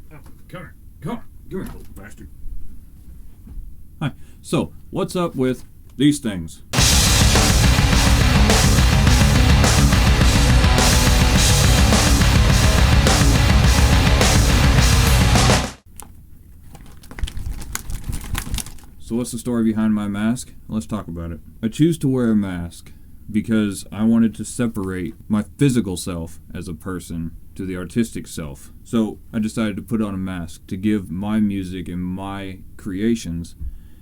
Come here. Come on. Give me a little bastard. Hi. So, what's up with these things? So what's the story behind my mask? Let's talk about it. I choose to wear a mask because I wanted to separate my physical self as a person to the artistic self. So I decided to put on a mask to give my music and my creations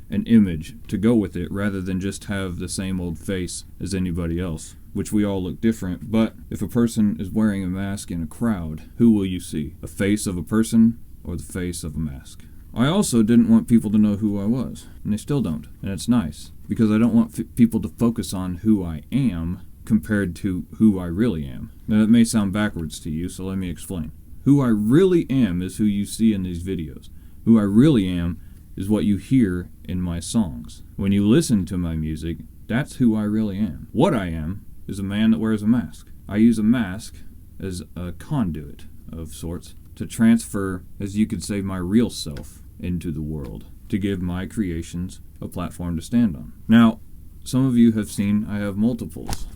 an image to go with it, rather than just have the same old face as anybody else, which we all look different. But if a person is wearing a mask in a crowd, who will you see? A face of a person or the face of a mask? I also didn't want people to know who I was, and they still don't, and it's nice, because I don't want people to focus on who I am compared to who I really am. Now that may sound backwards to you, so let me explain. Who I really am is who you see in these videos. Who I really am is what you hear in my songs. When you listen to my music, that's who I really am. What I am is a man that wears a mask. I use a mask as a conduit of sorts to transfer, as you could say, my real self into the world, to give my creations a platform to stand on. Now, some of you have seen I have multiples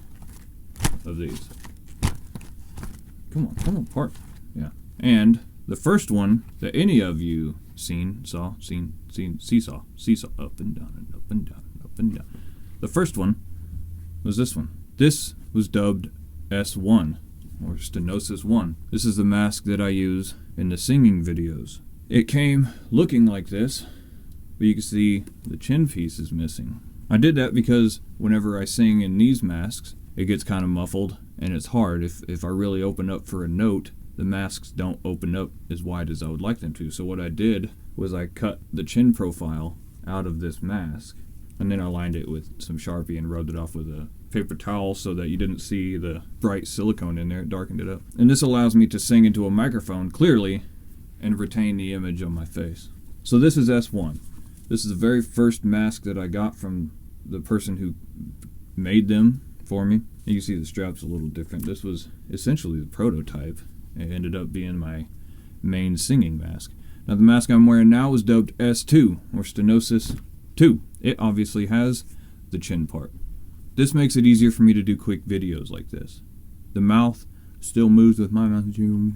of these. Come on, park. Yeah. And the first one that any of you seesaw, up and down and up and down and up and down. The first one was this one. This was dubbed S1, or Stenosis 1. This is the mask that I use in the singing videos. It came looking like this, but you can see the chin piece is missing. I did that because whenever I sing in these masks, it gets kind of muffled, and it's hard. If I really open up for a note, the masks don't open up as wide as I would like them to. So what I did was I cut the chin profile out of this mask, and then I lined it with some Sharpie and rubbed it off with a paper towel so that you didn't see the bright silicone in there. It darkened it up. And this allows me to sing into a microphone clearly and retain the image on my face. So this is S1. This is the very first mask that I got from the person who made them for me. You can see the strap's a little different. This was essentially the prototype. It ended up being my main singing mask. Now the mask I'm wearing now is dubbed S2, or Stenosis 2. It obviously has the chin part. This makes it easier for me to do quick videos like this. The mouth still moves with my mouth.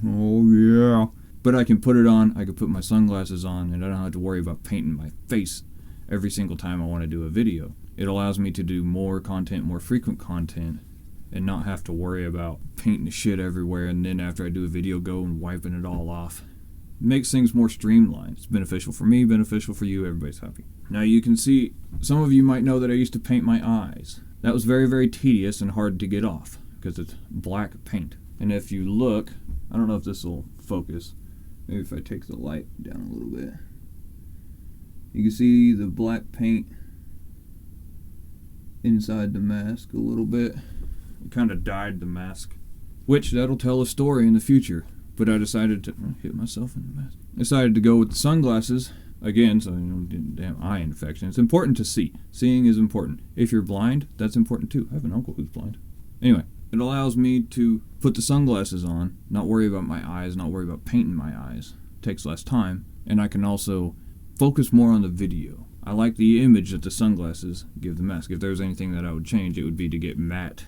Oh yeah. But I can put it on, I can put my sunglasses on, and I don't have to worry about painting my face every single time I want to do a video. It allows me to do more content, more frequent content, and not have to worry about painting the shit everywhere, and then after I do a video, go and wiping it all off. It makes things more streamlined. It's beneficial for me, beneficial for you, everybody's happy. Now you can see, some of you might know that I used to paint my eyes. That was very, very tedious and hard to get off, because it's black paint. And if you look, I don't know if this will focus, maybe if I take the light down a little bit. You can see the black paint inside the mask a little bit. It kind of dyed the mask, which that'll tell a story in the future. But I decided to hit myself in the mask. I decided to go with the sunglasses again, so you don't get damn eye infection. It's important to see. Seeing is important. If you're blind, that's important too. I have an uncle who's blind. Anyway, it allows me to put the sunglasses on, not worry about my eyes, not worry about painting my eyes. It takes less time, and I can also focus more on the video. I like the image that the sunglasses give the mask. If there's anything that I would change, it would be to get matte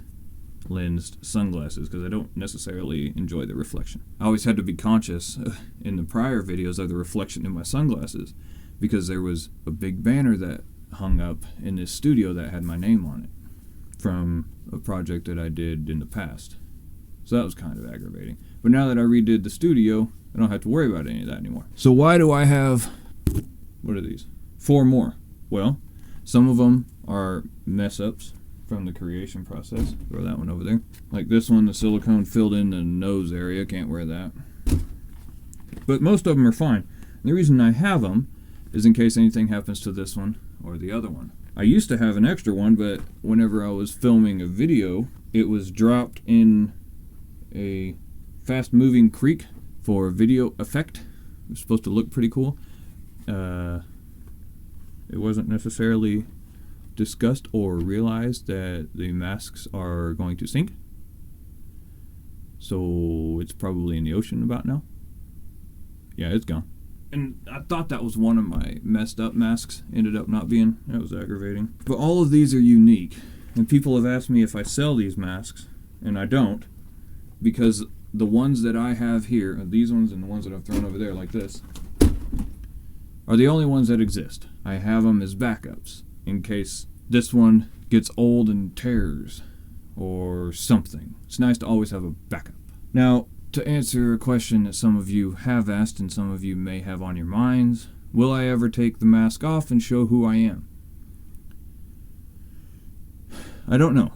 lensed sunglasses, because I don't necessarily enjoy the reflection. I always had to be conscious in the prior videos of the reflection in my sunglasses, because there was a big banner that hung up in this studio that had my name on it from a project that I did in the past. So that was kind of aggravating. But now that I redid the studio, I don't have to worry about any of that anymore. So why do I have, what are these? 4 more. Well, some of them are mess-ups from the creation process. Throw that one over there. Like this one, the silicone filled in the nose area. Can't wear that. But most of them are fine. And the reason I have them is in case anything happens to this one or the other one. I used to have an extra one, but whenever I was filming a video, it was dropped in a fast-moving creek for video effect. It was supposed to look pretty cool. It wasn't necessarily discussed or realized that the masks are going to sink. So it's probably in the ocean about now. Yeah, it's gone. And I thought that was one of my messed up masks. Ended up not being. That was aggravating. But all of these are unique. And people have asked me if I sell these masks. And I don't. Because the ones that I have here, these ones and the ones that I've thrown over there like this, are the only ones that exist. I have them as backups. In case this one gets old and tears. Or something. It's nice to always have a backup. Now, to answer a question that some of you have asked and some of you may have on your minds, will I ever take the mask off and show who I am? I don't know.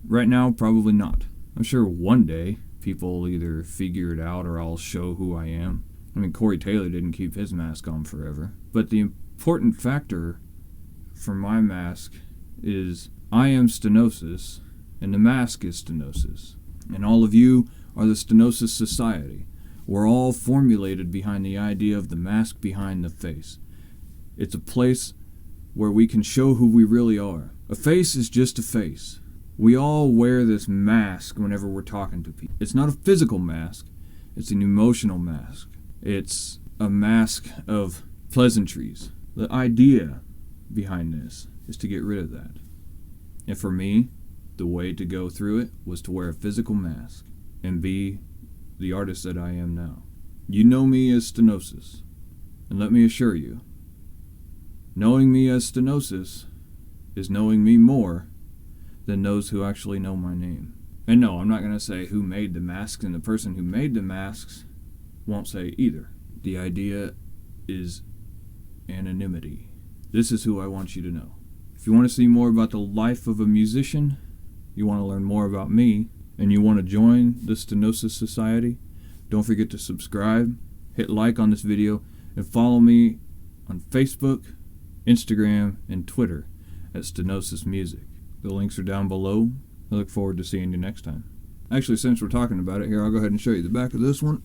Right now, probably not. I'm sure one day people will either figure it out or I'll show who I am. I mean, Corey Taylor didn't keep his mask on forever. But the important factor for my mask is I am Stenosis and the mask is Stenosis. And all of you are the Stenosis Society. We're all formulated behind the idea of the mask behind the face. It's a place where we can show who we really are. A face is just a face. We all wear this mask whenever we're talking to people. It's not a physical mask. It's an emotional mask. It's a mask of pleasantries. The idea behind this is to get rid of that. And for me, the way to go through it was to wear a physical mask and be the artist that I am now. You know me as Stenosis, and let me assure you, knowing me as Stenosis is knowing me more than those who actually know my name. And no, I'm not going to say who made the masks, and the person who made the masks won't say either. The idea is anonymity. This is who I want you to know. If you want to see more about the life of a musician, you want to learn more about me, and you want to join the Stenosis Society, don't forget to subscribe, hit like on this video, and follow me on Facebook, Instagram, and Twitter at Stenosis Music. The links are down below. I look forward to seeing you next time. Actually, since we're talking about it here, I'll go ahead and show you the back of this one.